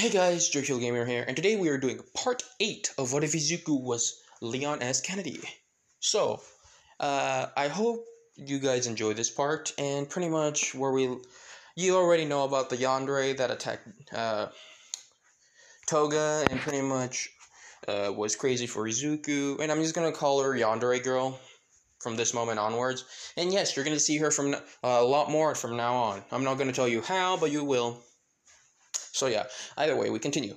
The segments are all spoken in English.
Hey guys, Joe Gamer here, and today we are doing part 8 of What If Izuku Was Leon S. Kennedy. So, I hope you guys enjoy this part, and pretty much you already know about the yandere that attacked Toga, and pretty much was crazy for Izuku, and I'm just gonna call her Yandere Girl from this moment onwards. And yes, you're gonna see her from a lot more from now on. I'm not gonna tell you how, but you will. So yeah, either way, we continue.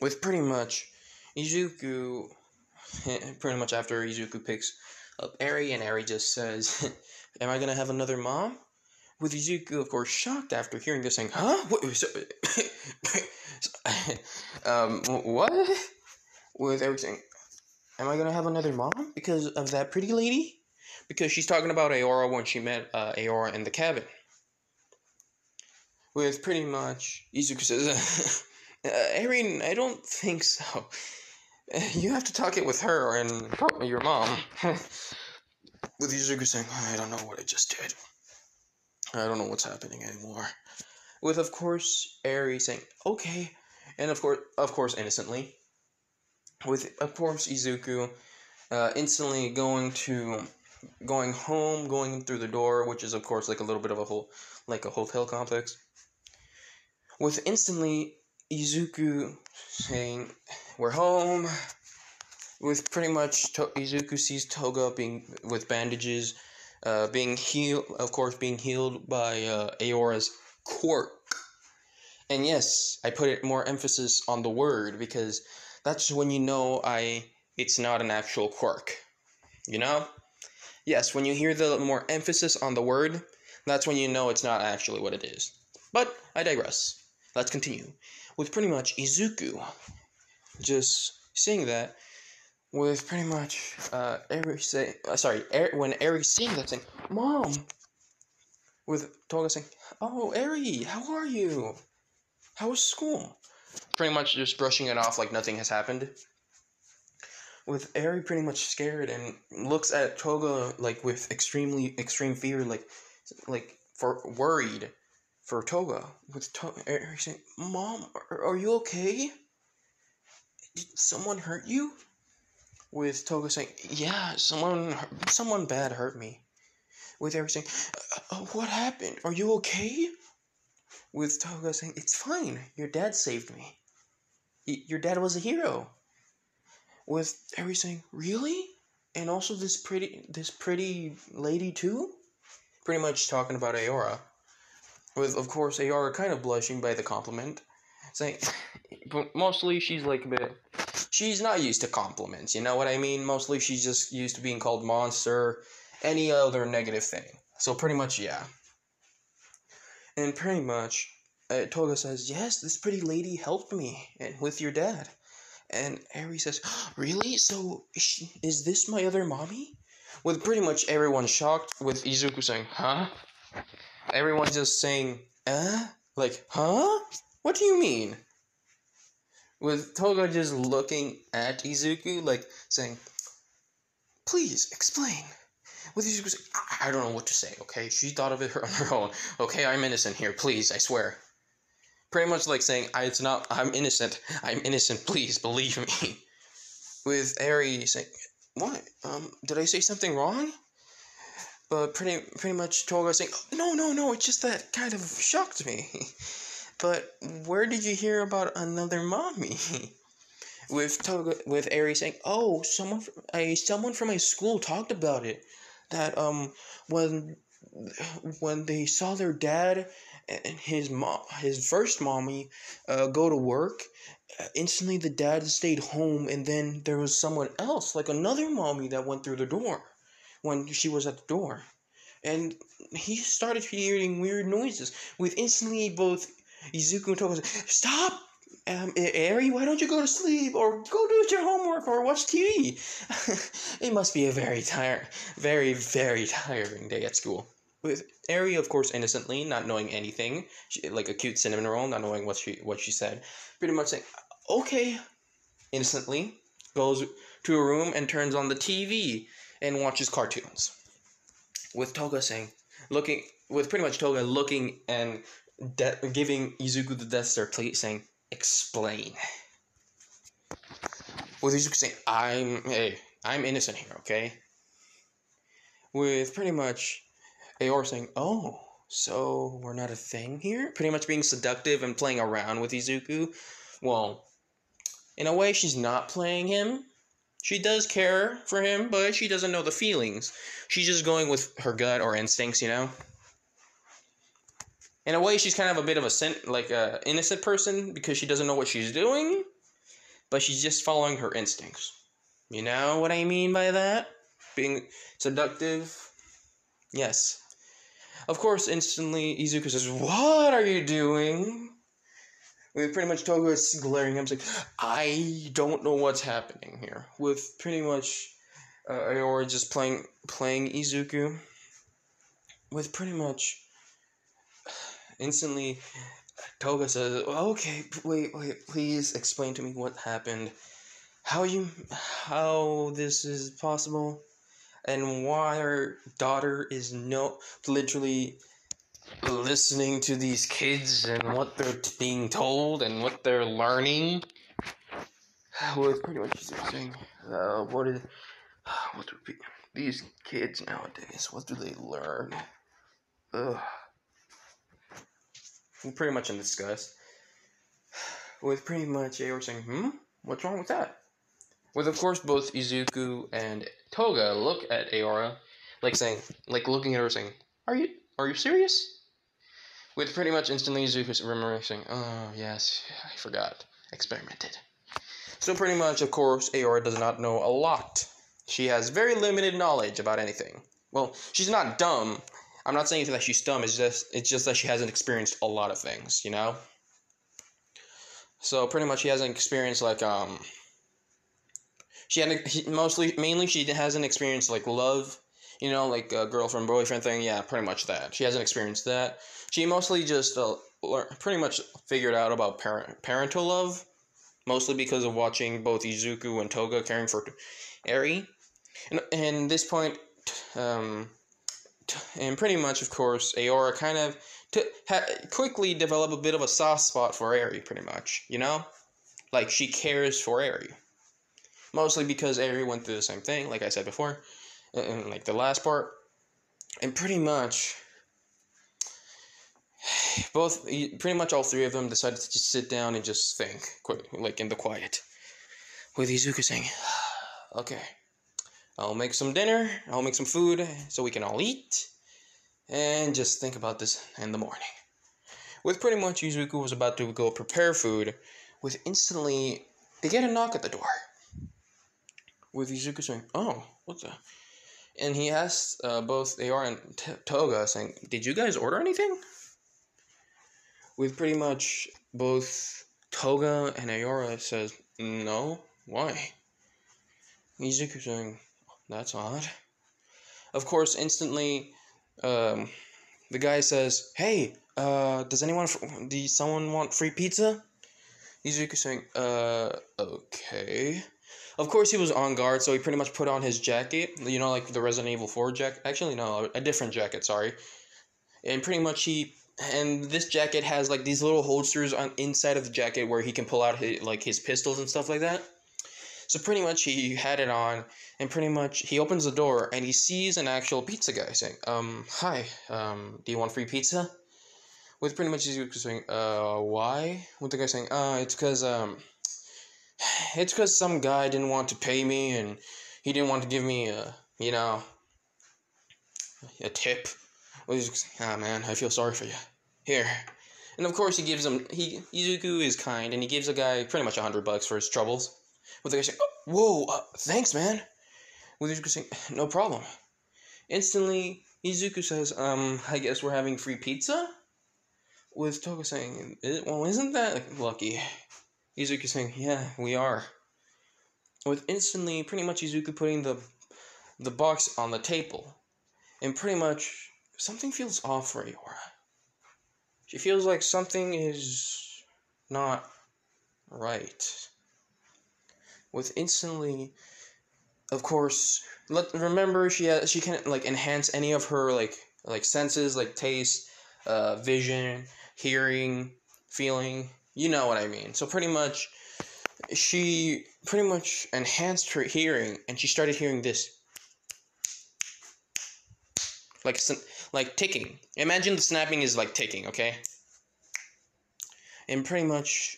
With pretty much Izuku, pretty much after Izuku picks up Eri, and Eri just says, am I gonna have another mom? With Izuku, of course, shocked after hearing this, saying, huh? What? With Eri saying, am I gonna have another mom? Because of that pretty lady? Because she's talking about Aora when she met Aora in the cabin. With pretty much, Izuku says, Erin, I don't think so. You have to talk it with her and probably your mom. With Izuku saying, I don't know what I just did. I don't know what's happening anymore. With, of course, Eri saying, okay. And of course, innocently. With, of course, Izuku instantly going home, going through the door, which is, of course, like a little bit of a hotel complex. With instantly Izuku saying, we're home. With pretty much Izuku sees Toga with bandages, being healed by Aora's quirk. And yes, I put it more emphasis on the word because that's when you know it's not an actual quirk. You know? Yes, when you hear the more emphasis on the word, that's when you know it's not actually what it is. But I digress. Let's continue. With pretty much Izuku just saying that, with pretty much when Eri saying that, saying, Mom! With Toga saying, oh, Eri, how are you? How was school? Pretty much just brushing it off like nothing has happened. With Eri pretty much scared and looks at Toga like with extreme fear, like for worried for Toga. With Eri saying, Mom, are you okay? Did someone hurt you? With Toga saying, yeah, someone bad hurt me. With Eri saying, what happened? Are you okay? With Toga saying, it's fine. Your dad saved me. Your dad was a hero. With Eri saying, really? And also this pretty lady too? Pretty much talking about Aora. With, of course, Aora kind of blushing by the compliment. Saying, but mostly she's like a bit... She's not used to compliments, you know what I mean? Mostly she's just used to being called monster, any other negative thing. So pretty much, yeah. And pretty much, Toga says, yes, this pretty lady helped me with your dad. And Eri says, really? So, is this my other mommy? With pretty much everyone shocked, with Izuku saying, huh? Everyone just saying, like, huh? What do you mean? With Toga just looking at Izuku, like, saying, please, explain. With Izuku saying, I don't know what to say, okay? She thought of it on her own. Okay, I'm innocent here, please, I swear. Pretty much like saying, I'm innocent, please, believe me. With Eri saying, what? Did I say something wrong? But pretty much Toga saying, no, it's just that kind of shocked me. But where did you hear about another mommy? With Eri saying, oh, someone from my school talked about it. That when they saw their dad and his first mommy go to work, instantly the dad stayed home, and then there was someone else, like another mommy, that went through the door when she was at the door, and he started hearing weird noises. With instantly both Izuku and Toga say, stop! Eri, why don't you go to sleep, or go do your homework, or watch TV? It must be a very very tiring day at school. With Eri, of course, innocently, not knowing anything, like a cute cinnamon roll, not knowing what she said, pretty much saying, okay, innocently, goes to a room and turns on the TV and watches cartoons. With Toga looking and giving Izuku the Death Star plate, saying, explain. With Izuku saying, I'm innocent here, okay? With pretty much Aor saying, oh, so we're not a thing here? Pretty much being seductive and playing around with Izuku. Well, in a way, she's not playing him. She does care for him, but she doesn't know the feelings. She's just going with her gut or instincts, you know? In a way, she's kind of a bit of a innocent person because she doesn't know what she's doing, but she's just following her instincts. You know what I mean by that? Being seductive? Yes. Of course, instantly, Izuku says, what are you doing? With pretty much Toga glaring at him, like, I don't know what's happening here. With pretty much Aora just playing Izuku. With pretty much instantly, Toga says, okay, wait, please explain to me what happened. How this is possible, and why our daughter is literally listening to these kids and what they're being told and what they're learning. With pretty much saying, what do these kids nowadays? What do they learn? Ugh. We're pretty much in disgust. With pretty much Aor saying, what's wrong with that? With, of course, both Izuku and Toga look at Aora, looking at her saying, Are you serious? With pretty much instantly Izuku remembering saying, oh, yes, I forgot. Experimented. So pretty much, of course, Aora does not know a lot. She has very limited knowledge about anything. Well, she's not dumb. I'm not saying that she's dumb, it's just that she hasn't experienced a lot of things, you know? So pretty much she hasn't experienced, mainly she hasn't experienced, love, you know, like a girlfriend, boyfriend thing, yeah, pretty much that. She hasn't experienced that. She mostly just pretty much figured out about parental love, mostly because of watching both Izuku and Toga caring for Eri. And this point, and pretty much, of course, Aora kind of quickly developed a bit of a soft spot for Eri, pretty much, you know? Like, she cares for Eri. Mostly because Eri went through the same thing, like I said before, in the last part. And pretty much, pretty much all three of them decided to just sit down and just think, in the quiet. With Izuku saying, okay, I'll make some dinner, I'll make some food, so we can all eat, and just think about this in the morning. With pretty much Izuku was about to go prepare food, with instantly, they get a knock at the door. With Izuku saying, oh, what the... And he asks both Aora and Toga, saying, did you guys order anything? With pretty much both Toga and Aora says, no, why? Izuku saying, that's odd. Of course, instantly, the guy says, hey, does someone want free pizza? Izuku saying, okay. Of course, he was on guard, so he pretty much put on his jacket, you know, like the Resident Evil 4 jacket. Actually, no, a different jacket, sorry. And pretty much and this jacket has, these little holsters on inside of the jacket where he can pull out his pistols and stuff like that. So pretty much he had it on, and pretty much he opens the door, and he sees an actual pizza guy saying, hi, do you want free pizza? With pretty much Izuku saying, why? With the guy saying, it's because some guy didn't want to pay me, and he didn't want to give me a tip. Well, he's like, man, I feel sorry for you. Here. And of course he gives him, Izuku is kind, and he gives the guy pretty much $100 for his troubles. With the guy saying, oh, whoa, thanks, man. With Izuku saying, no problem. Instantly, Izuku says, I guess we're having free pizza? With Toga saying, well, isn't that lucky? Izuku saying, yeah, we are. With instantly, pretty much Izuku putting the box on the table. And pretty much, something feels off for Aora. She feels like something is not right. With instantly, of course, remember she can enhance any of her senses, taste, vision, hearing, feeling. You know what I mean. So pretty much, she pretty much enhanced her hearing, and she started hearing this, like like ticking. Imagine the snapping is like ticking, okay? And pretty much,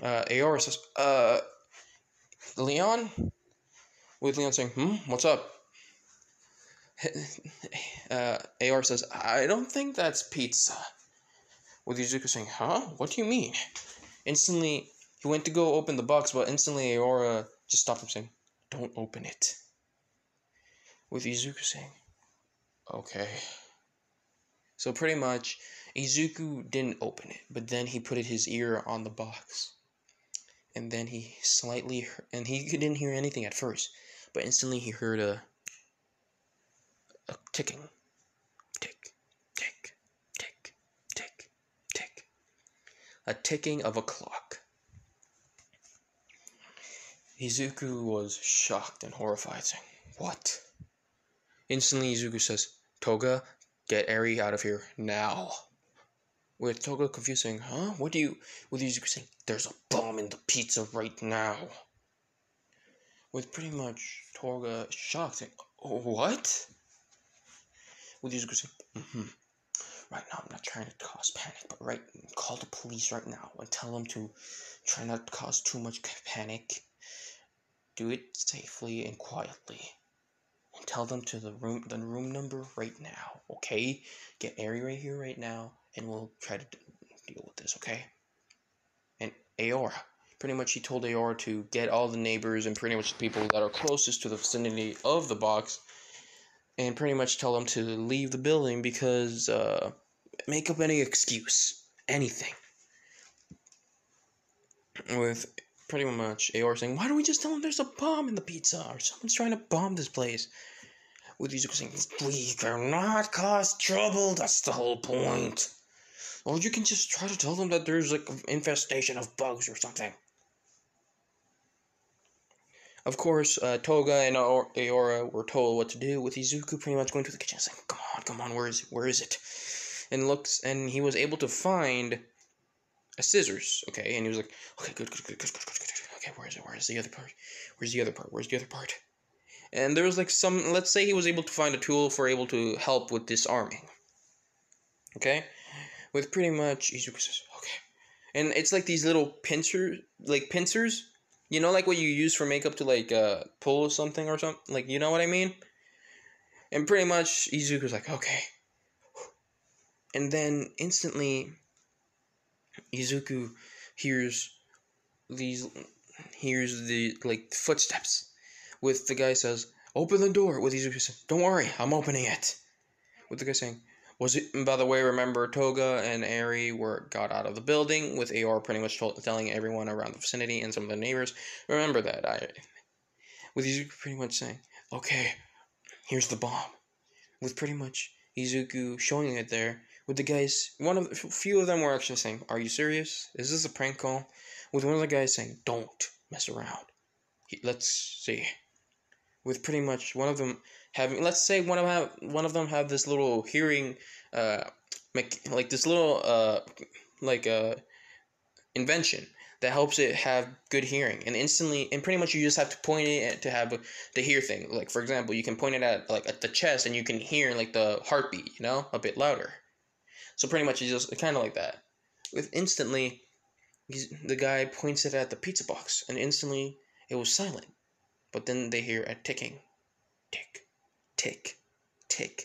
Aora says, Leon? With Leon saying, what's up? Aora says, I don't think that's pizza. With Izuku saying, huh? What do you mean? Instantly, he went to go open the box, but instantly Aora just stopped him saying, don't open it. With Izuku saying, okay. So pretty much, Izuku didn't open it, but then he put his ear on the box. And then he slightly, and he didn't hear anything at first, but instantly he heard a ticking. Tick, tick, tick, tick, tick. A ticking of a clock. Izuku was shocked and horrified, saying, what? Instantly Izuku says, Toga, get Eri out of here now. With Toga confused saying, huh? What do you... With Izuku saying, there's a bomb in the pizza right now. With pretty much Toga shocked saying, what? With Izuku saying, right now I'm not trying to cause panic, but call the police right now and tell them to try not to cause too much panic. Do it safely and quietly. And tell them to the room number right now, okay? Get Eri right here right now, and we'll try to deal with this, okay? And Aora, pretty much he told Aora to get all the neighbors and pretty much the people that are closest to the vicinity of the box, and pretty much tell them to leave the building because, make up any excuse. Anything. With pretty much Aora saying, why don't we just tell them there's a bomb in the pizza, or someone's trying to bomb this place? With Izuku saying, we cannot cause trouble, that's the whole point. Or you can just try to tell them that there's like an infestation of bugs or something. Of course, Toga and Aora were told what to do, with Izuku pretty much going to the kitchen saying, come on, where is it? And he was able to find a scissors, okay? And he was like, okay, good. Okay, where's the other part? And there was like let's say he was able to find a tool able to help with disarming. Okay? With pretty much, Izuku says, okay. And it's like these little pincers, you know, like what you use for makeup to like, pull something or something, like, you know what I mean? And pretty much, Izuku's like, okay. And then, instantly, Izuku hears the, like, footsteps. With the guy says, open the door. With Izuku says, don't worry, I'm opening it. With the guy saying, was it, by the way, remember Toga and Eri got out of the building, with Aora pretty much telling everyone around the vicinity and some of the neighbors, remember that. With Izuku pretty much saying, okay, here's the bomb. With pretty much Izuku showing it there, with the guys, a few of them were actually saying, are you serious? Is this a prank call? With one of the guys saying, don't mess around. Let's see. With pretty much one of them having, let's say one of them have this little hearing, like this little, invention that helps it have good hearing, and pretty much you just have to point it to have the hear thing. Like, for example, you can point it at the chest, and you can hear like the heartbeat, you know, a bit louder. So pretty much it's just kind of like that. With instantly, the guy points it at the pizza box, and instantly it was silent. But then they hear a ticking. Tick, tick, tick,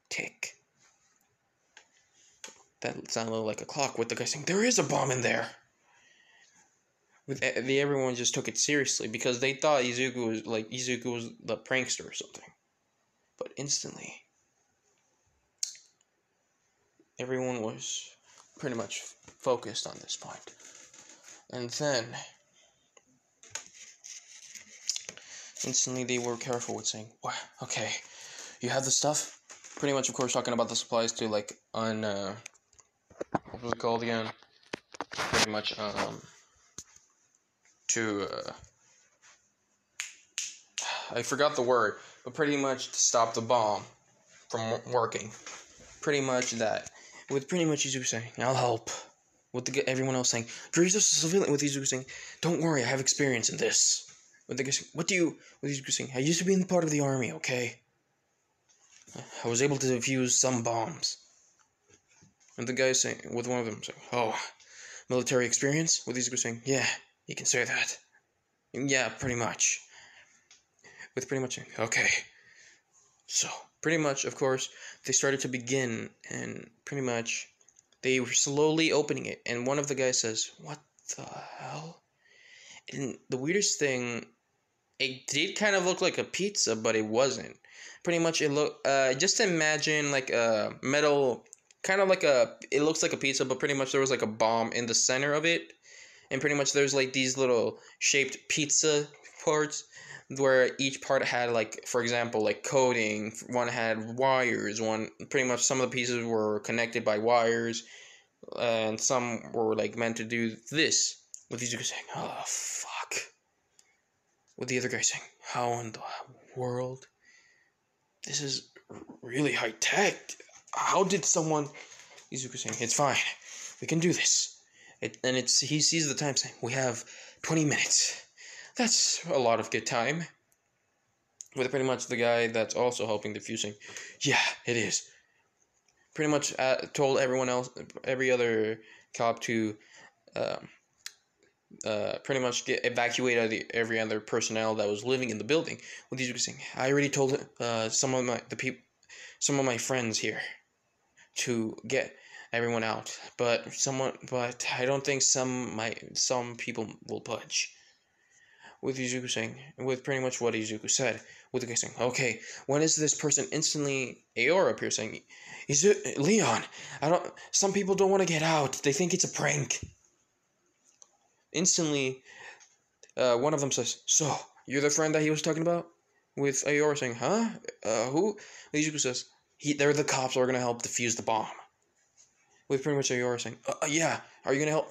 tick. That sounded like a clock, with the guy saying, there is a bomb in there. Everyone just took it seriously because they thought Izuku was the prankster or something. But instantly, everyone was pretty much focused on this point. And then, instantly they were careful with saying, well, okay, you have the stuff? Pretty much, of course, talking about the supplies to, like, what was it called again? Pretty much, I forgot the word, but pretty much to stop the bomb from working. Pretty much that. With pretty much Izuku saying, I'll help. Everyone else saying, "You're just a civilian." With Izuku saying, "Don't worry, I have experience in this." With the guy saying, "What do you?" With Izuku saying, "I used to be in part of the army. Okay, I was able to defuse some bombs." And the guy saying, with one of them saying, "Oh, military experience?" With Izuku saying, "Yeah, you can say that." Yeah, pretty much. With pretty much saying, "Okay." So, pretty much, of course, they started to begin, and pretty much, they were slowly opening it, and one of the guys says, "What the hell?" And the weirdest thing, it did kind of look like a pizza, but it wasn't. Pretty much, it looked, just imagine like a metal, kind of like it looks like a pizza, but pretty much there was like a bomb in the center of it, and pretty much there's like these little shaped pizza parts, where each part had, like, for example, like coating, one had wires, one, pretty much some of the pieces were connected by wires, and some were like meant to do this. With Izuku saying, "Oh fuck," with the other guy saying, "How in the world? This is really high tech. How did someone?" Izuku saying, "It's fine, we can do this." He sees the time saying, "We have 20 minutes. That's a lot of good time." With pretty much the guy that's also helping defusing, "Yeah, it is." Pretty much told everyone else, every other cop to um, pretty much get evacuated every other personnel that was living in the building. With these saying, "I already told some of my friends here to get everyone out, but I don't think some people will budge." With Izuku saying, with pretty much what Izuku said, with the guy saying, "Okay, when is this person?" Instantly, Aora appears saying, "Leon, some people don't want to get out. They think it's a prank." Instantly, one of them says, "So, you're the friend that he was talking about?" With Aora saying, "Huh? Who?" Izuku says, "They're the cops who are going to help defuse the bomb." With pretty much Aora saying, "Yeah, are you going to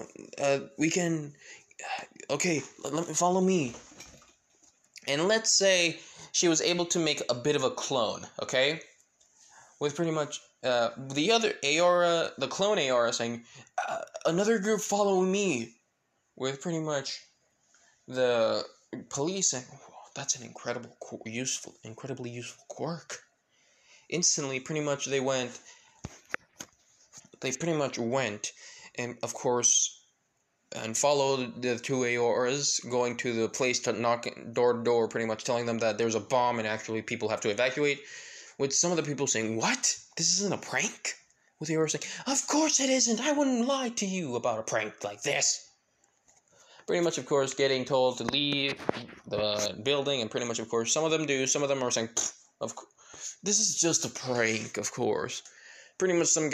help? We can, okay, let me follow me." And let's say she was able to make a bit of a clone, okay? With pretty much the other Aora, the clone Aora saying, "Another group follow me." With pretty much the police saying, "Oh, that's an incredibly useful quirk." Instantly, they pretty much went, and of course, and followed the two Aoras, going to the place to knock door to door, pretty much telling them that there's a bomb and actually people have to evacuate. With some of the people saying, "What? This isn't a prank?" With the Aora saying, "Of course it isn't. I wouldn't lie to you about a prank like this." Pretty much, of course, getting told to leave the building, and pretty much, of course, some of them do. Some of them are saying, "This is just a prank, of course." Pretty much, some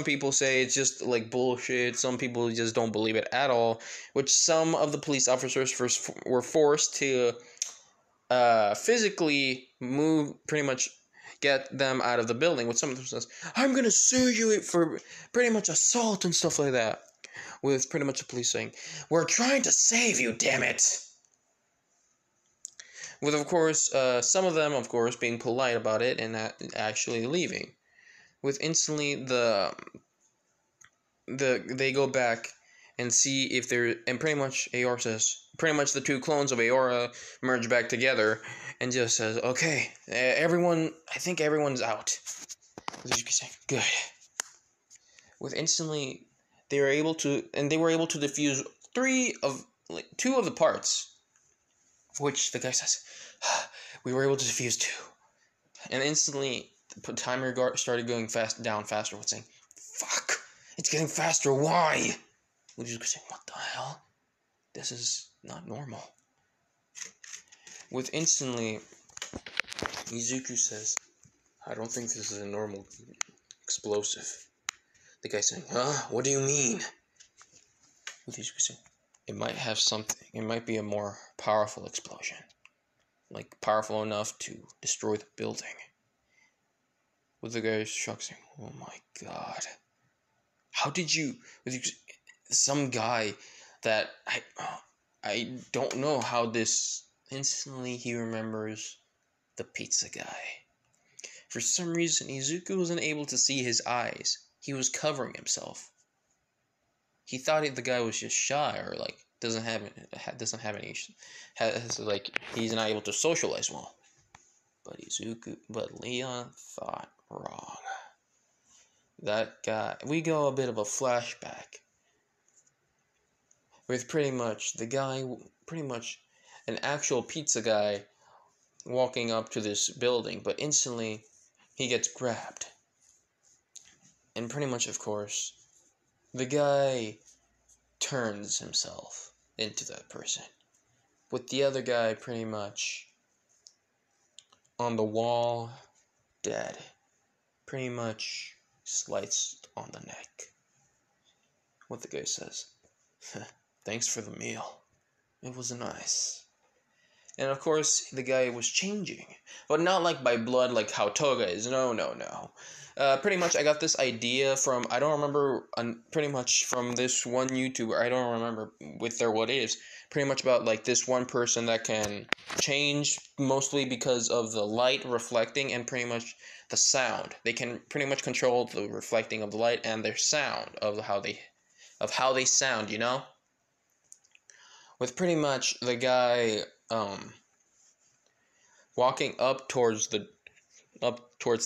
people say it's just like bullshit. Some people just don't believe it at all. Which some of the police officers were forced to physically move, pretty much get them out of the building. With some of them says, "I'm gonna sue you for pretty much assault and stuff like that." With pretty much the police saying, "We're trying to save you, damn it." With, of course, some of them, of course, being polite about it and actually leaving. With instantly they go back and see if they're, and pretty much Aora says, pretty much the two clones of Aora merge back together and just says, "Okay, I think everyone's out." As you can say, "Good." With instantly, they were able to defuse two of the parts, which the guy says, "We were able to defuse two." And instantly, the timer started going down faster, with saying, "Fuck, it's getting faster, why?" Which is saying, "What the hell? This is not normal." With instantly, Izuku says, "I don't think this is a normal explosive." The guy saying, "What do you mean?" With Izuku saying, "It might have something. It might be a more powerful explosion. Like, powerful enough to destroy the building." With the guy shocked saying, "Oh my god. How did you..." Some guy that I don't know how this... Instantly he remembers the pizza guy. For some reason, Izuku wasn't able to see his eyes. He was covering himself. he thought the guy was just shy or like doesn't have any he's not able to socialize well. But Leon thought wrong. That guy, we go a bit of a flashback with pretty much an actual pizza guy walking up to this building, but instantly he gets grabbed. And pretty much, of course, the guy turns himself into that person, with the other guy pretty much on the wall, dead, pretty much sliced on the neck. What the guy says, "Thanks for the meal. It was nice." And of course, the guy was changing, but not like by blood, like how Toga is. No. Pretty much, I got this idea from, I don't remember, pretty much from this one YouTuber, I don't remember what it is, pretty much about like this one person that can change mostly because of the light reflecting and pretty much the sound. They can pretty much control the reflecting of the light and their sound of how they sound, you know? With pretty much the guy walking up towards the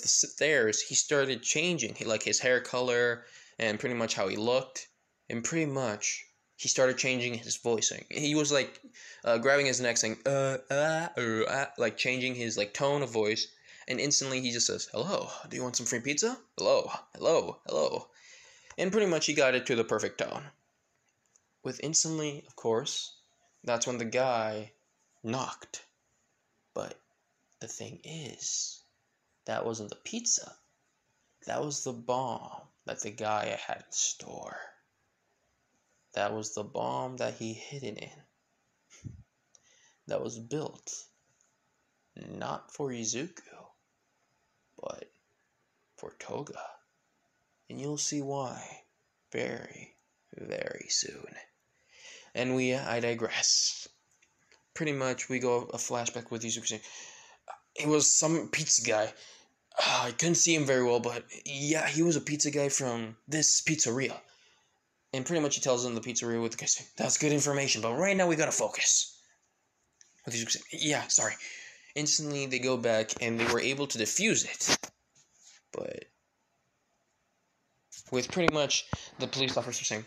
stairs, he started changing, like his hair color and pretty much how he looked, and pretty much he started changing his voicing. He was like grabbing his neck, saying like changing his like tone of voice, and instantly he just says, "Hello, do you want some free pizza? Hello, hello, hello," and pretty much he got it to the perfect tone. With instantly, of course, that's when the guy knocked. But the thing is, that wasn't the pizza. That was the bomb that the guy had in store. That was the bomb that he hid it in. That was built not for Izuku, but for Toga. And you'll see why very, very soon. And I digress. Pretty much, we go a flashback with Izuku saying, it was some pizza guy. I couldn't see him very well, but yeah, he was a pizza guy from this pizzeria. And pretty much he tells them the pizzeria with the guy saying, "That's good information, but right now we gotta focus." With Izuku saying, "Yeah, sorry." Instantly, they go back, and they were able to defuse it. But with pretty much the police officer saying,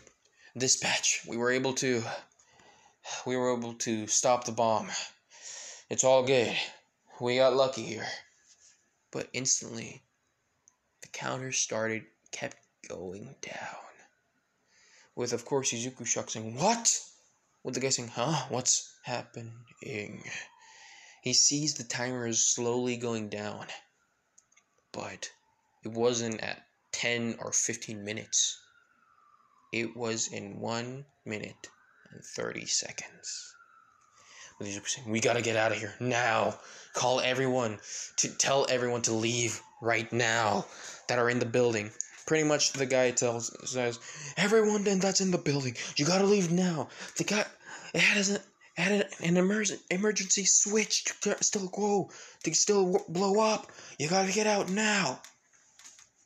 "Dispatch, we were able to stop the bomb. It's all good. We got lucky here." But instantly, the counter kept going down. With, of course, Izuku shocked saying, "What?" With the guy saying, "Huh? What's happening?" He sees the timer is slowly going down. But it wasn't at 10 or 15 minutes. It was in 1 minute and 30 seconds. With Izuku saying, "We gotta get out of here now. Tell everyone to leave right now that are in the building." Pretty much the guy says, "Everyone then that's in the building, you gotta leave now. The guy had an emergency switch to still blow up. You gotta get out now."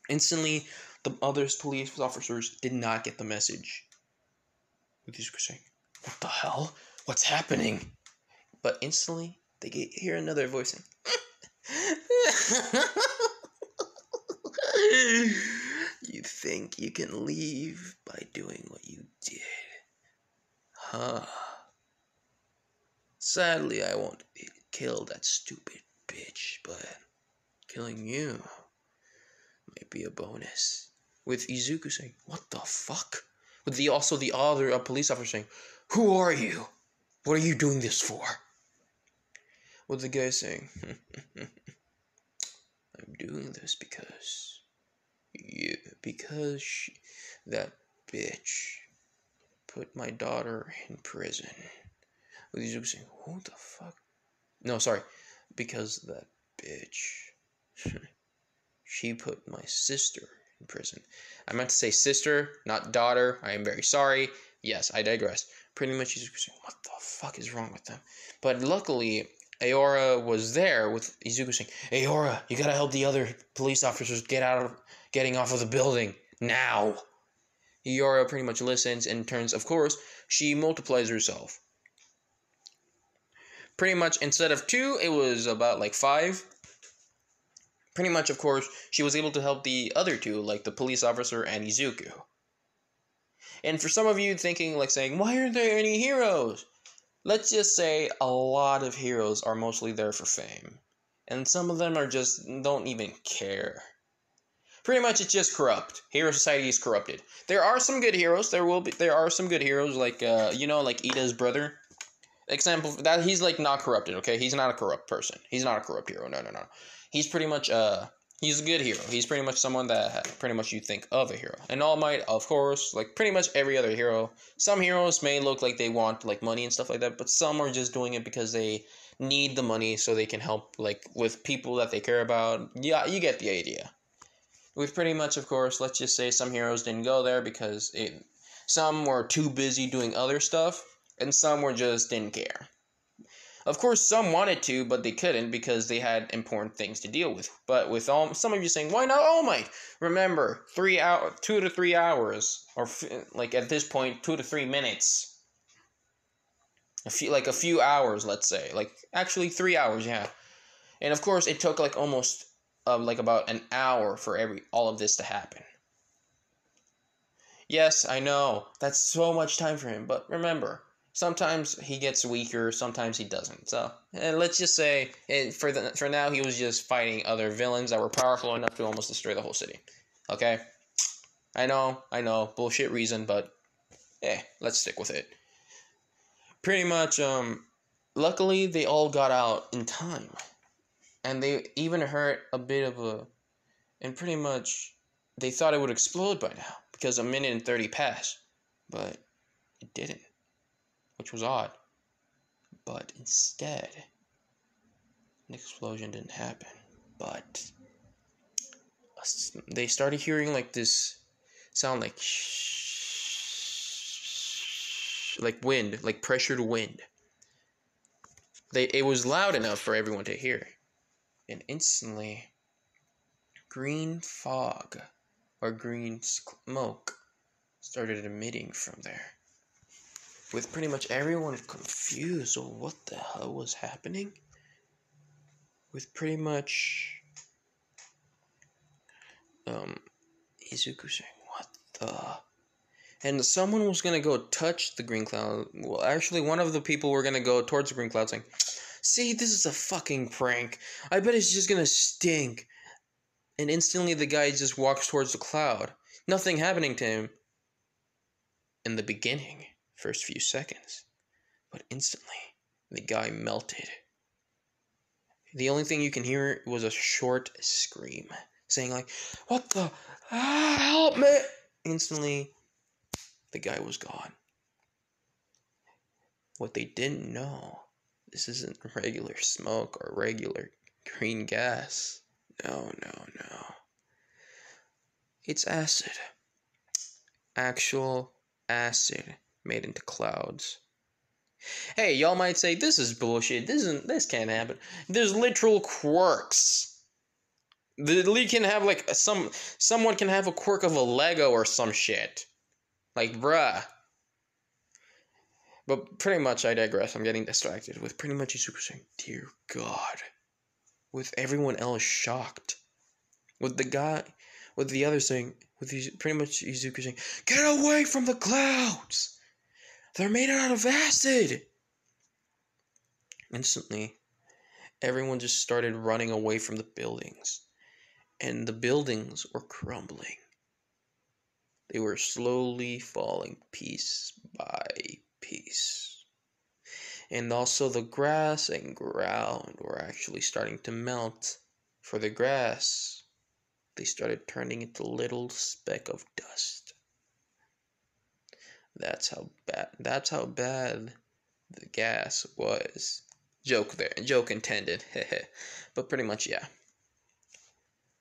Instantly, the other police officers did not get the message. With Izuku saying, "What the hell? What's happening?" But instantly, they hear another voice saying, "You think you can leave by doing what you did? Huh? Sadly, I won't kill that stupid bitch, but killing you might be a bonus." With Izuku saying, "What the fuck?" With the other police officer saying, "Who are you? What are you doing this for?" With the guy saying, "I'm doing this because that bitch put my daughter in prison." With Izuku saying, "Who the fuck?" No, sorry. "Because that bitch, she put my sister in prison." I meant to say sister, not daughter. I am very sorry. Yes, I digress. Pretty much Izuku saying, "What the fuck is wrong with them?" But luckily, Aora was there with Izuku saying, "Aora, you gotta help the other police officers getting off of the building now." Yora pretty much listens and turns, of course, she multiplies herself. Pretty much, instead of 2, it was about like 5. Pretty much, of course, she was able to help the other 2, like the police officer and Izuku. And for some of you thinking, like saying, why aren't there any heroes? Let's just say a lot of heroes are mostly there for fame. And some of them are just, don't even care. Pretty much it's just corrupt. Hero society is corrupted. There are some good heroes. There are some good heroes like like Ida's brother. Example that he's like not corrupted, okay? He's not a corrupt person. He's not a corrupt hero. No. He's pretty much he's a good hero. He's pretty much someone that pretty much you think of a hero. And All Might, of course, like pretty much every other hero. Some heroes may look like they want like money and stuff like that, but some are just doing it because they need the money so they can help like with people that they care about. Yeah, you get the idea. With pretty much, of course, let's just say some heroes didn't go there because some were too busy doing other stuff, and some were just didn't care. Of course, some wanted to, but they couldn't because they had important things to deal with. But with some of you saying, why not All Might? Remember, 2 to 3 hours, or like at this point, 2 to 3 minutes. A few hours, let's say. Like, actually 3 hours, yeah. And of course, it took like almost like about an hour for all of this to happen. Yes, I know, that's so much time for him, but remember, sometimes he gets weaker, sometimes he doesn't. So, let's just say, for now, he was just fighting other villains that were powerful enough to almost destroy the whole city. Okay? I know, bullshit reason, but, let's stick with it. Pretty much, luckily, they all got out in time. And they even heard a bit of and pretty much, they thought it would explode by now, because 1:30 passed, but it didn't, which was odd. But instead, an explosion didn't happen, but they started hearing like this sound like like wind, like pressured wind. It was loud enough for everyone to hear. And instantly, green fog or green smoke started emitting from there. With pretty much everyone confused of what the hell was happening. With pretty much Izuku saying, what the? And someone was gonna go touch the green cloud. Well, actually, one of the people were gonna go towards the green cloud saying, see, this is a fucking prank. I bet it's just gonna stink. And instantly the guy just walks towards the cloud. Nothing happening to him in the beginning, first few seconds. But instantly, the guy melted. The only thing you can hear was a short scream. Saying like, what the? Help me! Instantly, the guy was gone. What they didn't know, this isn't regular smoke or regular green gas. No. It's acid. Actual acid made into clouds. Hey, y'all might say, this is bullshit. This can't happen. There's literal quirks. The league can have like someone can have a quirk of a Lego or some shit. Like, bruh. But pretty much, I digress. I'm getting distracted with pretty much Izuku saying, dear God. With everyone else shocked. With the other saying, pretty much Izuku saying, get away from the clouds! They're made out of acid! Instantly, everyone just started running away from the buildings. And the buildings were crumbling. They were slowly falling piece by piece. And also the grass and ground were actually starting to melt. For the grass, they started turning into little speck of dust. That's how bad the gas was. Joke intended. But pretty much, yeah.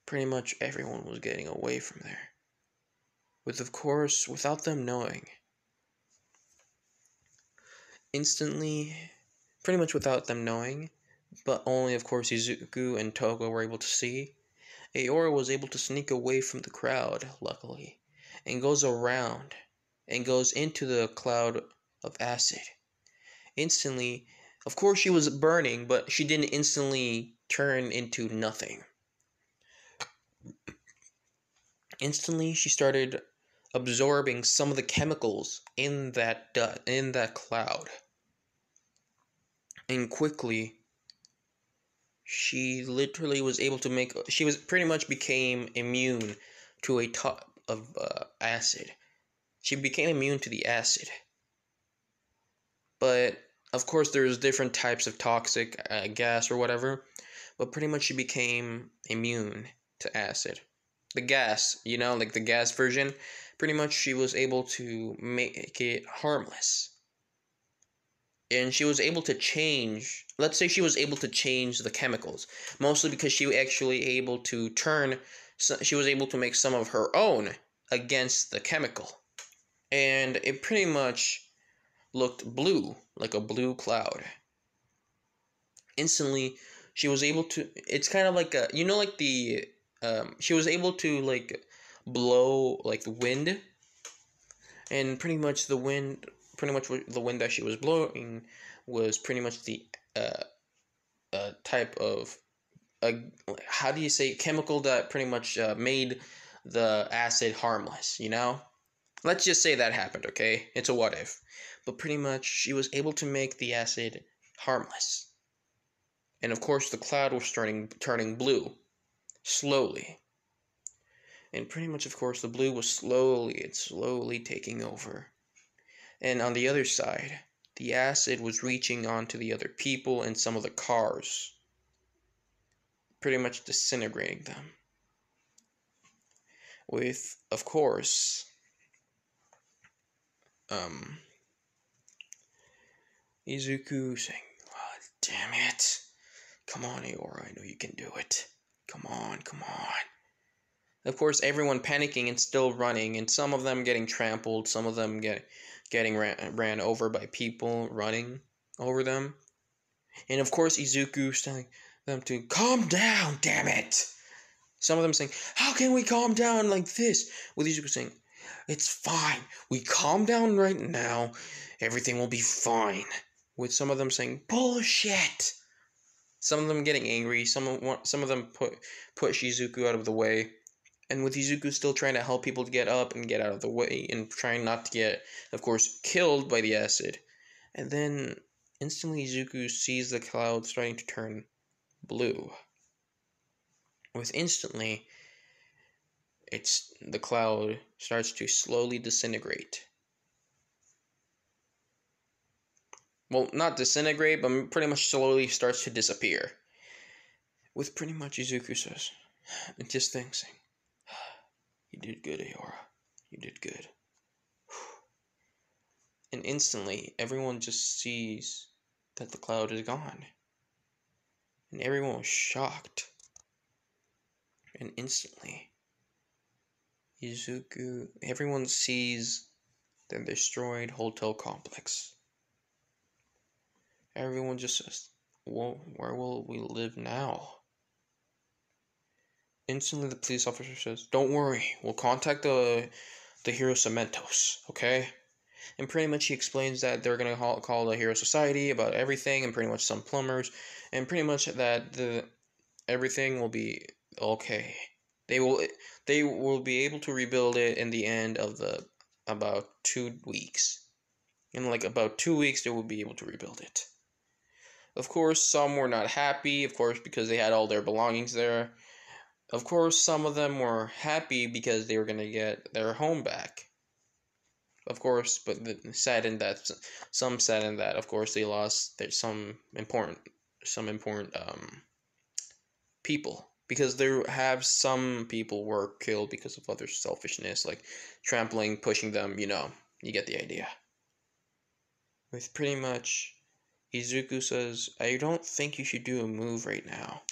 Pretty much everyone was getting away from there. Without them knowing. Instantly, pretty much without them knowing, but only of course Izuku and Toga were able to see, Aora was able to sneak away from the crowd, luckily, and goes around and goes into the cloud of acid. Instantly, of course, she was burning, but she didn't instantly turn into nothing. Instantly, she started absorbing some of the chemicals in that cloud, and quickly she literally was able to make. She was pretty much became immune to a type of acid. She became immune to the acid, but of course there's different types of toxic gas or whatever. But pretty much she became immune to acid. The gas, like the gas version, pretty much she was able to make it harmless. And she was able to change, let's say she was able to change the chemicals, mostly because she was actually able to she was able to make some of her own against the chemical. And it pretty much looked blue, like a blue cloud. Instantly, she was able to, it's kind of like like she was able to like blow like the wind, and pretty much the wind that she was blowing was pretty much the type of how do you say, chemical that pretty much made the acid harmless. Let's just say that happened, okay? It's a what if. But pretty much she was able to make the acid harmless. And of course the cloud was turning blue slowly. And pretty much, of course, the blue was slowly taking over. And on the other side, the acid was reaching onto the other people and some of the cars, pretty much disintegrating them. With, of course, Izuku saying, "Oh, damn it. Come on, Aora, I know you can do it. Come on, come on." Of course, everyone panicking and still running, and some of them getting trampled, some of them getting ran over by people running over them. And of course, Izuku telling them to calm down, damn it. Some of them saying, "How can we calm down like this?" With Izuku saying, "It's fine. We calm down right now. Everything will be fine." With some of them saying, "Bullshit." Some of them getting angry. Some of them push Izuku out of the way. And with Izuku still trying to help people to get up and get out of the way, and trying not to get, of course, killed by the acid. And then instantly Izuku sees the cloud starting to turn blue. With instantly, the cloud starts to slowly disintegrate. Well, not disintegrate, but pretty much slowly starts to disappear. With pretty much Izuku says, and just thinks, "You did good, Aora. You did good." And instantly, everyone just sees that the cloud is gone. And everyone was shocked. And instantly, everyone sees the destroyed hotel complex. Everyone just says, "Well, where will we live now?" Instantly, the police officer says, "Don't worry, we'll contact the Hero Cementos, okay?" And pretty much he explains that they're going to call the Hero Society about everything, and pretty much some plumbers, and pretty much that everything will be okay. They will be able to rebuild it in the end of about 2 weeks. In like about 2 weeks, they will be able to rebuild it. Of course, some were not happy, of course, because they had all their belongings there. Of course, some of them were happy because they were going to get their home back. Of course, but some saddened that, of course, they lost some important people, because some people were killed because of other selfishness, like trampling, pushing them, you get the idea. With pretty much, Izuku says, "I don't think you should do a move right now."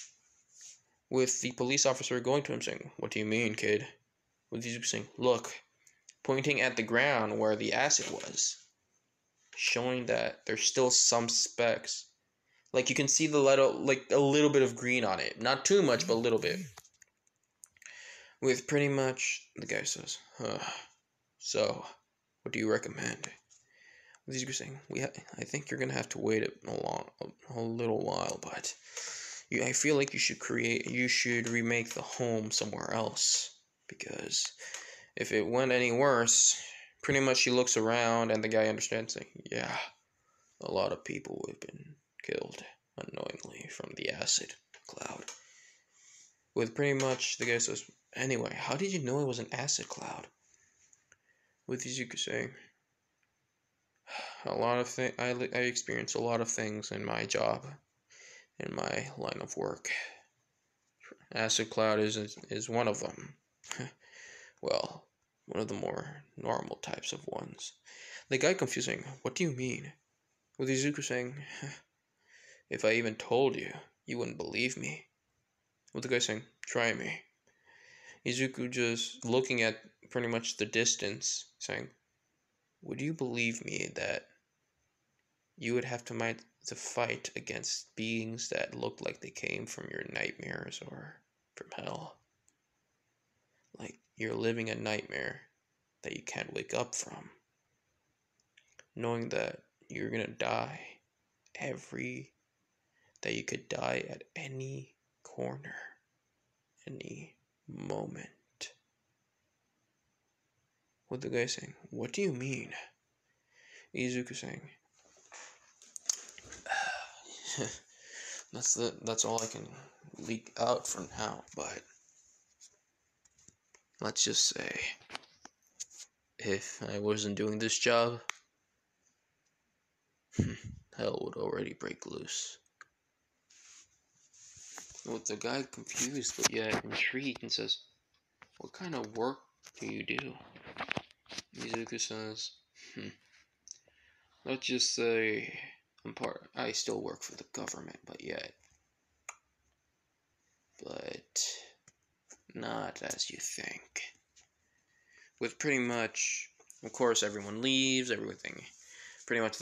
With the police officer going to him saying, "What do you mean, kid?" With Izuku saying, "Look," pointing at the ground where the acid was, showing that there's still some specks. Like you can see a little bit of green on it. Not too much, but a little bit. With pretty much, the guy says, So, what do you recommend? These are saying, I think you're gonna have to wait a little while, but I feel like you should remake the home somewhere else, because if it went any worse, pretty much she looks around and the guy understands, saying, yeah, a lot of people have been killed unknowingly from the acid cloud. With pretty much the guy says, anyway, how did you know it was an acid cloud? With Izuku saying, a lot of I experience a lot of things in my job, in my line of work. Acid cloud is one of them. Well, one of the more normal types of ones. The guy confusing, what do you mean? With Izuku saying, if I even told you, you wouldn't believe me. With the guy saying, try me. Izuku just looking at pretty much the distance, saying, would you believe me that you would have to fight against beings that looked like they came from your nightmares or from hell? Like you're living a nightmare that you can't wake up from, knowing that you're gonna die that you could die at any corner, any moment. With the guy saying, what do you mean? Izuku saying, that's all I can leak out for now, but let's just say if I wasn't doing this job, hell would already break loose. With the guy confused but yet intrigued and says, what kind of work do you do? Izuku says, let's just say I still work for the government, but not as you think. With pretty much, of course, everyone leaves, everything. Pretty much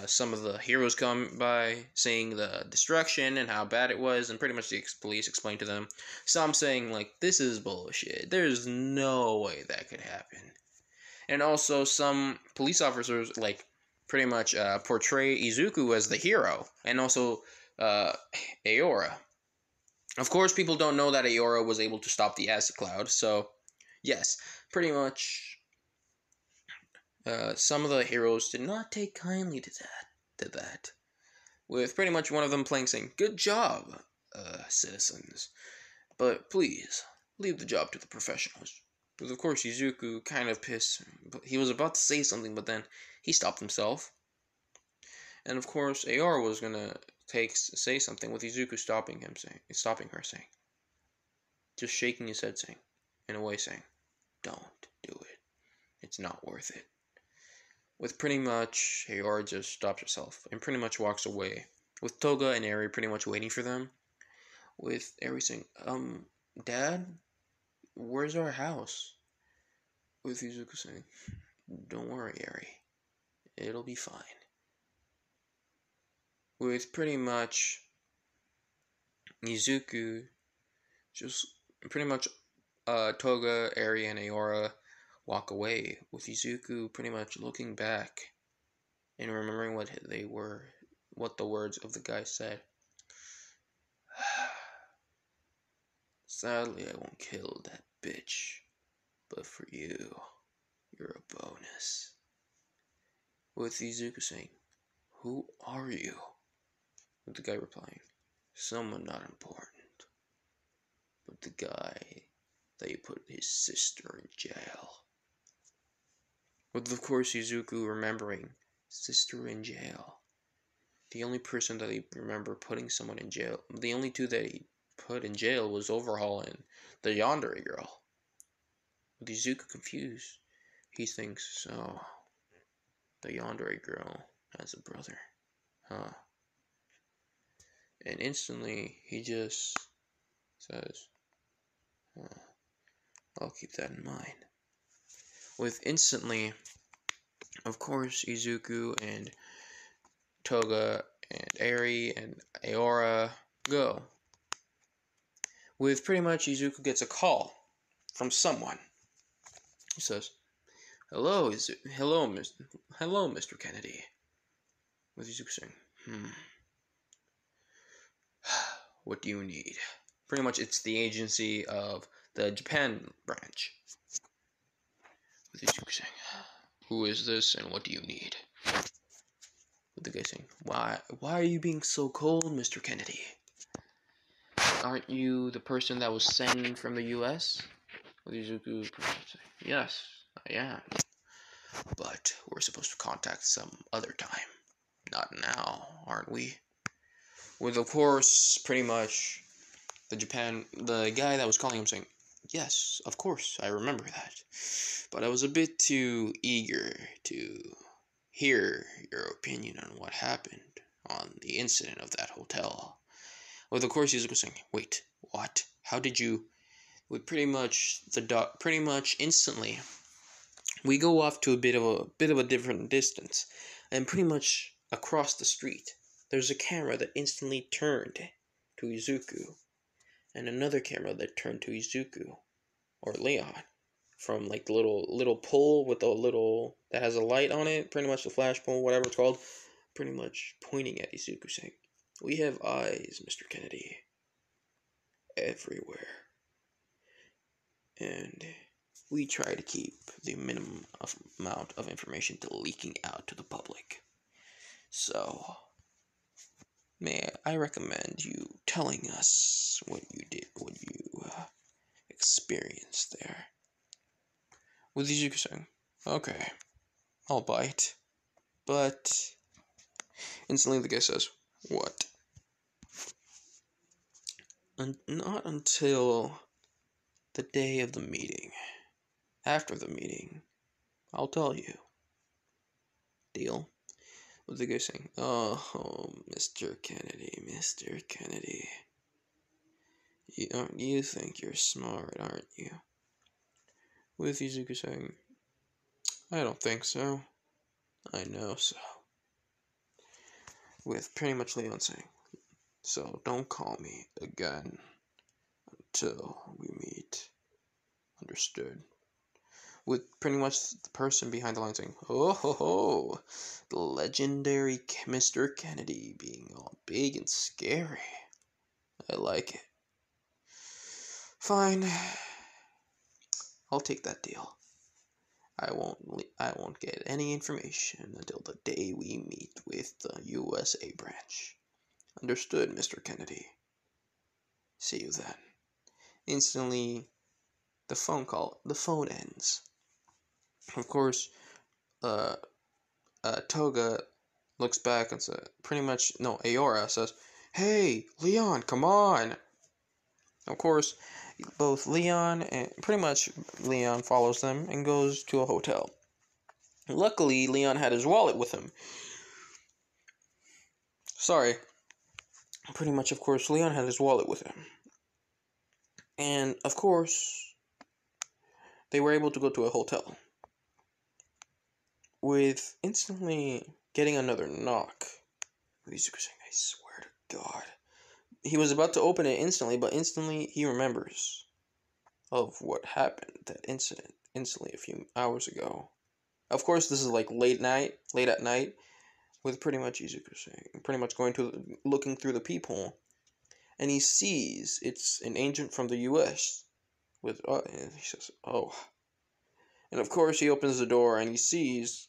some of the heroes come by saying the destruction and how bad it was, and pretty much the police explain to them. Some saying, like, this is bullshit. There's no way that could happen. And also some police officers, like, pretty much portray Izuku as the hero, and also Aora. Of course, people don't know that Aora was able to stop the acid cloud, so yes, pretty much some of the heroes did not take kindly to that. With pretty much one of them playing saying, good job, citizens, but please, leave the job to the professionals. But of course, Izuku kind of pissed. He was about to say something, but then he stopped himself. And of course, Aora was gonna say something with Izuku stopping her, saying, just shaking his head, saying, in a way, saying, don't do it. It's not worth it. With pretty much, Aora just stops herself and pretty much walks away. With Toga and Eri pretty much waiting for them. With Eri saying, Dad, where's our house? With Izuku saying, don't worry, Eri. It'll be fine. With pretty much Izuku just pretty much Toga, Eri, and Aora walk away, with Izuku pretty much looking back and remembering what the words of the guy said. Sadly, I won't kill that bitch, but for you, you're a bonus. With Izuku saying, who are you? With the guy replying, someone not important, but the guy that you put his sister in jail. With, of course, Izuku remembering sister in jail. The only person that he remember putting someone in jail, the only two that he put in jail was Overhaul and the Yandere girl. With Izuku confused, he thinks, so the Yandere girl has a brother, huh? And instantly, he just says, I'll keep that in mind. With instantly, of course, Izuku and Toga and Eri and Aora go. With pretty much, Izuku gets a call from someone. He says, Hello, is it? Hello, Mr. Kennedy. With Izuku saying, what do you need? Pretty much, it's the agency of the Japan branch. With Izuku saying, who is this and what do you need? With the guy saying, why are you being so cold, Mr. Kennedy? Aren't you the person that was sent from the U.S.? With Izuku saying, yes, I am. But we're supposed to contact some other time. Not now, aren't we? With, of course, pretty much the guy that was calling him saying, yes, of course, I remember that. But I was a bit too eager to hear your opinion on what happened on the incident of that hotel. With, of course, Izuku saying, wait, what? How did you... With pretty much instantly, we go off to a bit of a different distance, and pretty much across the street, there's a camera that instantly turned to Izuku, and another camera that turned to Izuku, or Leon, from like the little pole with a little, that has a light on it, pretty much the flash pole, whatever it's called, pretty much pointing at Izuku saying, we have eyes, Mr. Kennedy, everywhere. And we try to keep the minimum amount of information to leaking out to the public. So, I recommend you telling us what you did, what you experienced there. With Izuku saying, okay, I'll bite. But, instantly the guy says, what? Not until the day of the meeting. After the meeting, I'll tell you. Deal? With the guy saying, oh, Mr. Kennedy. You think you're smart, aren't you? With Izuku saying, I don't think so. I know so. With pretty much Leon saying, so don't call me again until we meet. Understood? With pretty much the person behind the line saying, oh ho ho, the legendary Mr. Kennedy being all big and scary. I like it. Fine. I'll take that deal. I won't get any information until the day we meet with the USA branch. Understood, Mr. Kennedy. See you then. Instantly, the phone ends. Of course, Toga looks back and says, Aora says, hey, Leon, come on. Of course, both Leon and pretty much Leon follows them and goes to a hotel. Luckily, Leon had his wallet with him. Sorry. Pretty much, of course, Leon had his wallet with him. And, of course, they were able to go to a hotel. With instantly getting another knock. Izuku saying, I swear to God. He was about to open it instantly, but instantly he remembers of what happened, that incident, instantly a few hours ago. Of course, this is like late at night, with pretty much Izuku saying, pretty much looking through the peephole, and he sees it's an agent from the U.S. And he says, oh. And of course, he opens the door and he sees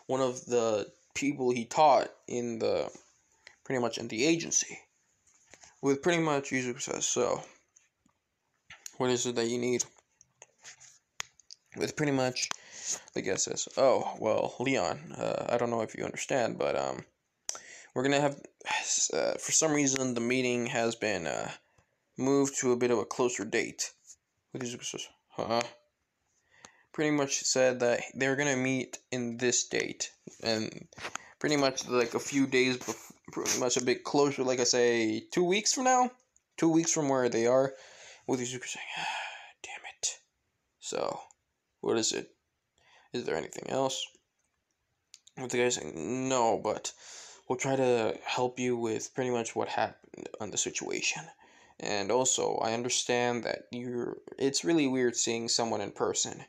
one of the people he taught in the agency. With pretty much Izuku says, so, what is it that you need? With pretty much, the guy says, oh, well, Leon, I don't know if you understand, but we're gonna have, for some reason, the meeting has been moved to a bit of a closer date. With Izuku says, huh? Pretty much said that they're gonna meet in this date, and pretty much like a few days before, pretty much a bit closer, like I say, 2 weeks from now? 2 weeks from where they are, with Izuku saying, damn it. So, what is it? Is there anything else? With the guy saying, no, but we'll try to help you with pretty much what happened on the situation. And also, I understand that it's really weird seeing someone in person.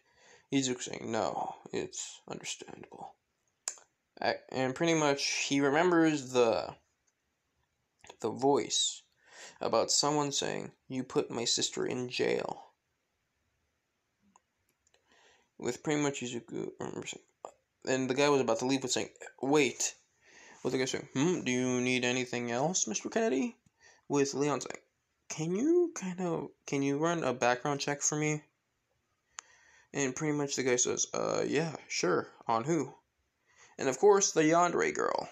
Izuku saying, no, it's understandable. And pretty much, he remembers the voice about someone saying, you put my sister in jail. With pretty much Izuku, and the guy was about to leave with saying, wait. With the guy saying, do you need anything else, Mr. Kennedy? With Leon saying, can you run a background check for me? And pretty much the guy says, yeah, sure. On who? And of course, the Yandere girl.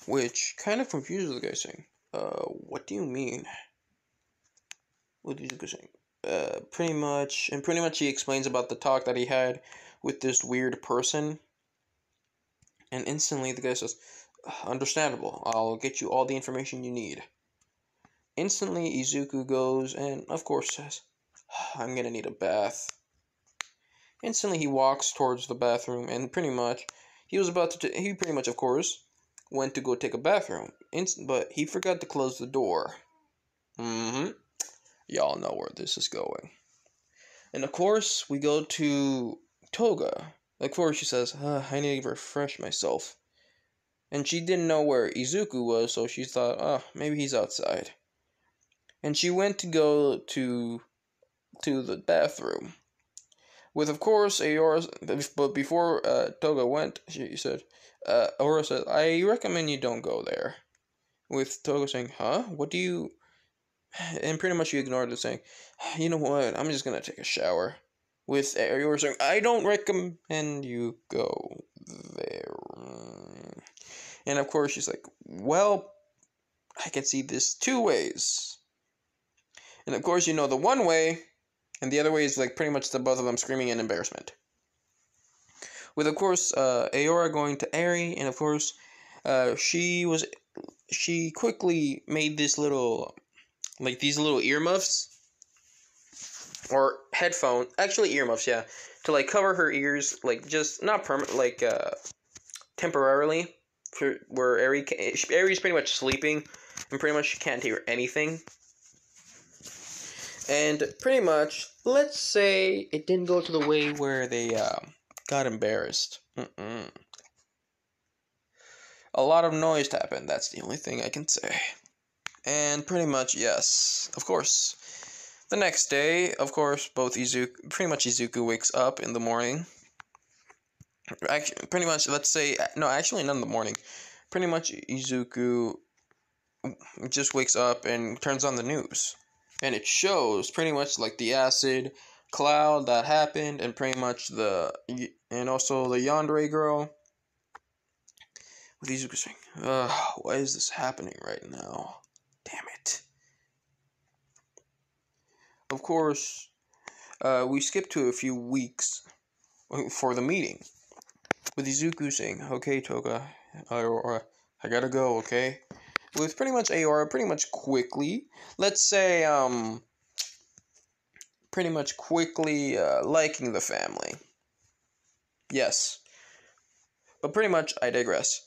Which kind of confuses the guy saying, what do you mean? What did Izuku saying? Pretty much he explains about the talk that he had with this weird person. And instantly the guy says, understandable, I'll get you all the information you need. Instantly Izuku goes and of course says, I'm gonna need a bath. Instantly he walks towards the bathroom and pretty much he pretty much of course went to go take a bathroom. But he forgot to close the door. Y'all know where this is going. And of course we go to Toga. Of course, she says, I need to refresh myself. And she didn't know where Izuku was, so she thought, maybe he's outside. And she went to go to the bathroom. With, of course, Aora, but before Toga went, she said, Aora said, I recommend you don't go there. With Toga saying, what do you... And pretty much she ignored it, saying, you know what, I'm just gonna take a shower. With Aora saying, I don't recommend you go there. And of course she's like, well, I can see this two ways. And of course, the one way, and the other way is like pretty much the both of them screaming in embarrassment. With of course Aora going to Eri, and of course she quickly made this little, like these little earmuffs. Or headphone, actually earmuffs, yeah, to like cover her ears, like just not permanent, like temporarily, for where Ari's pretty much sleeping, and pretty much she can't hear anything. And pretty much, let's say it didn't go to the way where they got embarrassed. A lot of noise happened. That's the only thing I can say. And pretty much, yes, of course. The next day, of course, Izuku wakes up in the morning. Actually, pretty much, actually not in the morning. Pretty much Izuku just wakes up and turns on the news. And it shows pretty much like the acid cloud that happened, and pretty much and also the Yandere girl. With Izuku saying, why is this happening right now? Damn it. Of course, we skip to a few weeks for the meeting. With Izuku saying, okay, Toga, I gotta go, okay? With pretty much Aora pretty much quickly, let's say, pretty much quickly liking the family. Yes. But pretty much, I digress.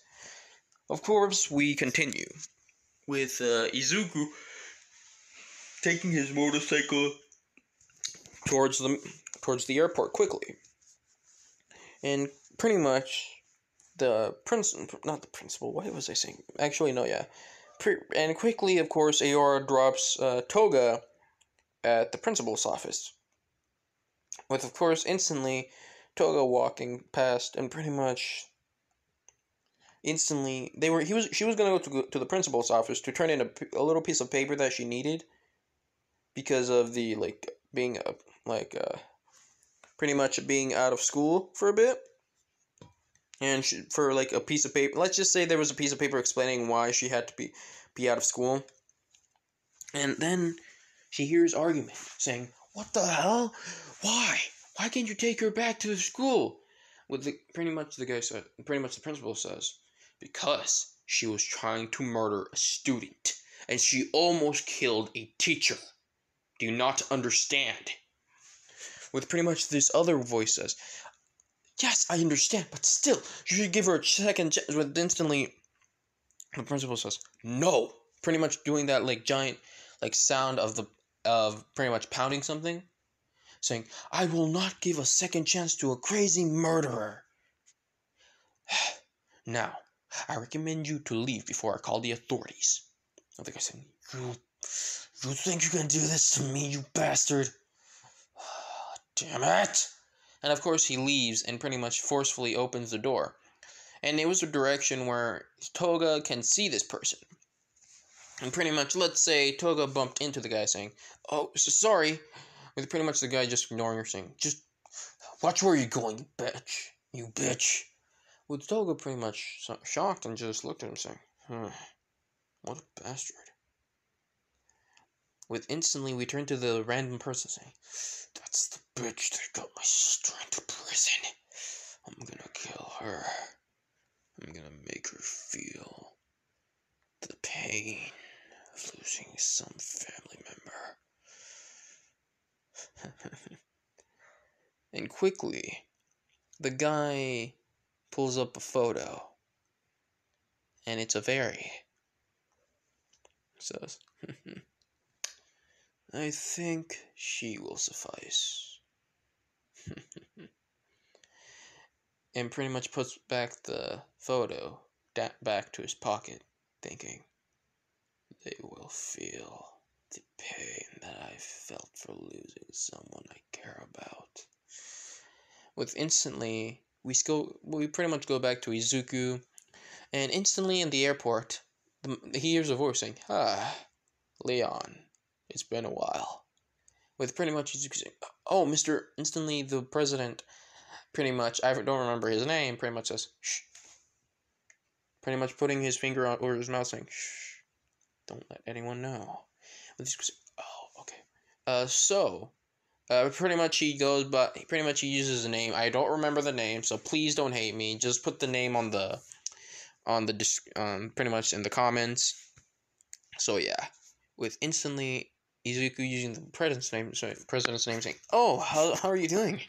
Of course, we continue with Izuku taking his motorcycle towards the airport quickly. And pretty much not the principal, what was I saying? Actually, no, yeah. And quickly, of course, Aora drops Toga at the principal's office. With, of course, instantly Toga walking past, and pretty much instantly she was gonna go to the principal's office to turn in a little piece of paper that she needed because of the pretty much being out of school for a bit. And for like a piece of paper, let's just say there was a piece of paper explaining why she had to be out of school. And then she hears argument saying, "What the hell? Why? Why can't you take her back to the school?" Pretty much the principal says, "Because she was trying to murder a student, and she almost killed a teacher. Do you not understand?" With pretty much this other voice says, "Yes, I understand, but still, you should give her a second chance." With instantly, the principal says, "No, pretty much doing that like giant like sound of pretty much pounding something, saying, "I will not give a second chance to a crazy murderer. Now, I recommend you to leave before I call the authorities." I think I said, "You think you can do this to me, you bastard? Damn it!" And of course he leaves and pretty much forcefully opens the door. And it was a direction where Toga can see this person. And pretty much, let's say Toga bumped into the guy saying, "Oh, sorry." With pretty much the guy just ignoring her saying, "Just watch where you're going, you bitch. You bitch." With Toga pretty much shocked and just looked at him saying, what a bastard. With instantly we turn to the random person saying, "That's the bitch that got my sister into prison. I'm gonna kill her. I'm gonna make her feel the pain of losing some family member." And quickly, the guy pulls up a photo, and it's of Airy. Says, "I think she will suffice." And pretty much puts back the photo back to his pocket, thinking, "They will feel the pain that I felt for losing someone I care about." With instantly, we pretty much go back to Izuku, and instantly in the airport, he hears a voice saying, "Leon, it's been a while." With pretty much Izuku saying, "Oh, Mr." Instantly, the president, pretty much, I don't remember his name, pretty much says, "Shh." Pretty much putting his finger over his mouth saying, "Shh, don't let anyone know." With Izuku saying, "Oh, okay. Pretty much he goes, but pretty much he uses a name. I don't remember the name, so please don't hate me. Just put the name on the pretty much in the comments. So yeah, with instantly Izuku using the president's name saying, "Oh, how are you doing?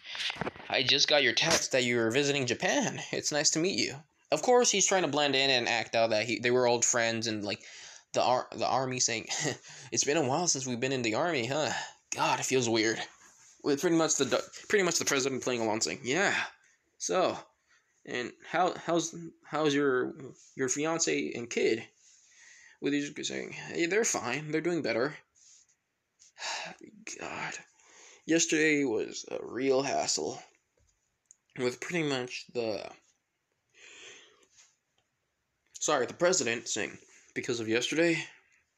I just got your text that you were visiting Japan. It's nice to meet you." Of course, he's trying to blend in and act out that they were old friends, and like the army saying, "It's been a while since we've been in the army, huh? God, it feels weird." With pretty much the president playing along saying, "Yeah, so, and how's your fiance and kid?" With Izuku saying, "Hey, they're fine. They're doing better." God, yesterday was a real hassle. With pretty much the president saying, "Because of yesterday."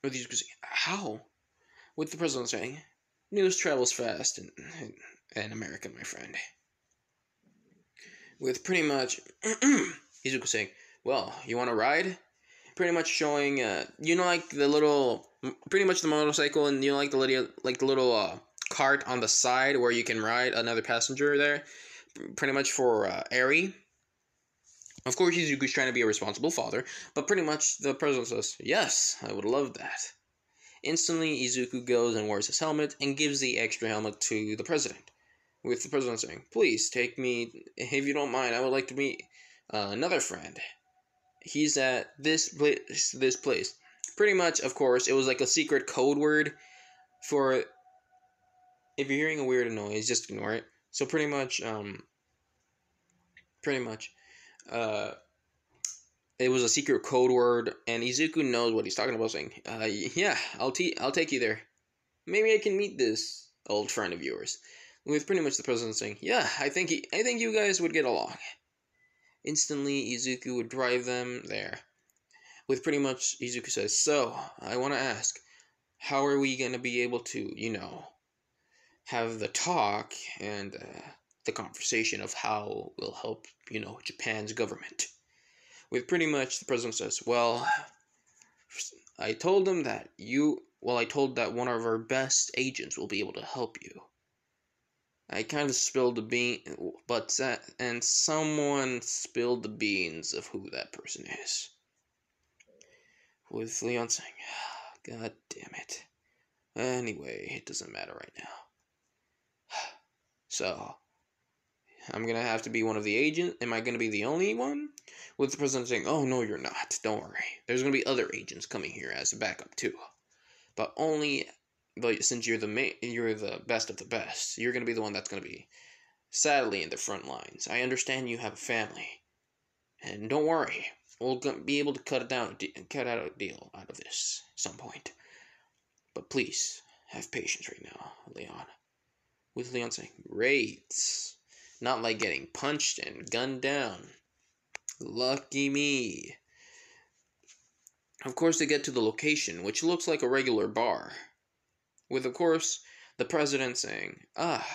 With Izuku saying, "How?" With the president saying, "News travels fast in America, my friend." With pretty much Izuku saying, "Well, you want to ride?" Pretty much showing, like the little, pretty much the motorcycle, and like the little cart on the side where you can ride another passenger there, pretty much for Eri. Of course, Izuku's trying to be a responsible father, but pretty much the president says, "Yes, I would love that." Instantly, Izuku goes and wears his helmet and gives the extra helmet to the president, with the president saying, "Please take me, if you don't mind. I would like to meet another friend. He's at this place." Pretty much, of course, it was like a secret code word for, if you're hearing a weird noise, just ignore it. So uh, it was a secret code word, and Izuku knows what he's talking about, saying, "Yeah, I'll take you there. Maybe I can meet this old friend of yours." With pretty much the president saying, "Yeah, I think you guys would get along." Instantly, Izuku would drive them there. With pretty much Izuku says, "So, I want to ask, how are we going to be able to, have the talk and the conversation of how we'll help, Japan's government?" With pretty much the president says, "Well, I told them that I told that one of our best agents will be able to help you. I kind of spilled the bean, and someone spilled the beans of who that person is." With Leon saying, "God damn it. Anyway, it doesn't matter right now." So, I'm gonna have to be one of the agents. Am I gonna be the only one? With the president saying, "Oh no, you're not. Don't worry. There's gonna be other agents coming here as a backup too. But since you're the best of the best, you're gonna be the one that's gonna be sadly in the front lines. I understand you have a family, and don't worry. We'll be able to cut out a deal out of this at some point. But please have patience right now, Leon." With Leon saying, "Great. Not like getting punched and gunned down. Lucky me." Of course, they get to the location, which looks like a regular bar. With, of course, the president saying,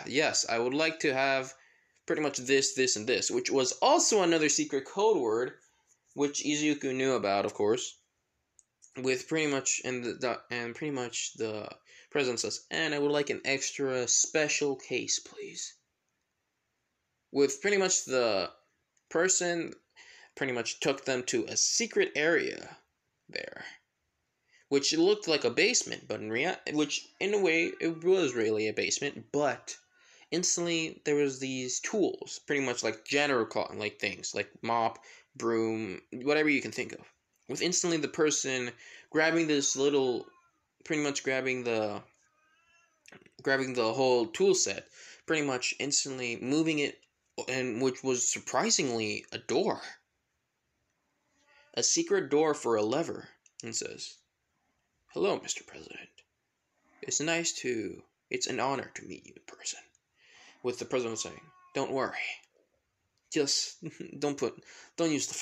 yes, I would like to have pretty much this, this, and this, which was also another secret code word, which Izuku knew about, of course. With pretty much, pretty much the president says, "And I would like an extra special case, please." With pretty much the person pretty much took them to a secret area there, which looked like a basement, but which in a way it was really a basement, but instantly there was these tools, pretty much like like things like mop, broom, whatever you can think of. With instantly the person grabbing this little, pretty much grabbing the whole tool set, pretty much instantly moving it, and which was surprisingly a door. A secret door for a lever, and says, "Hello, Mr. President. It's an honor to meet you in person." With the president saying, "Don't worry. Just don't use the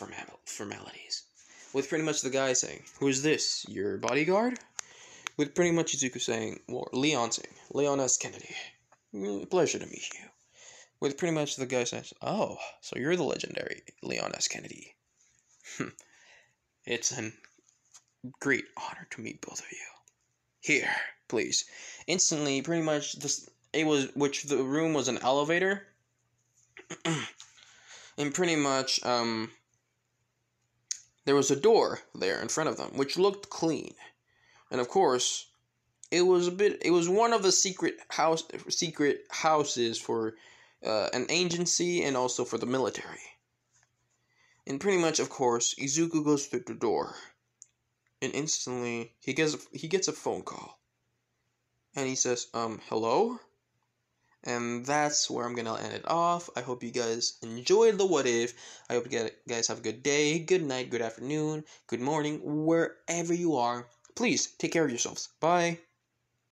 formalities." With pretty much the guy saying, "Who is this? Your bodyguard?" With pretty much Izuku saying, Leon saying, "Leon S. Kennedy. Pleasure to meet you." With pretty much the guy says, "Oh, so you're the legendary Leon S. Kennedy." It's a great honor to meet both of you. Here, please. Instantly, pretty much the room was an elevator, and pretty much there was a door there in front of them, which looked clean, and of course, it was one of the secret houses for an agency and also for the military. And pretty much, of course, Izuku goes through the door, and instantly he gets a phone call, and he says, "Hello?" And that's where I'm gonna end it off. I hope you guys enjoyed the what if. I hope you guys have a good day, good night, good afternoon, good morning, wherever you are. Please take care of yourselves. Bye.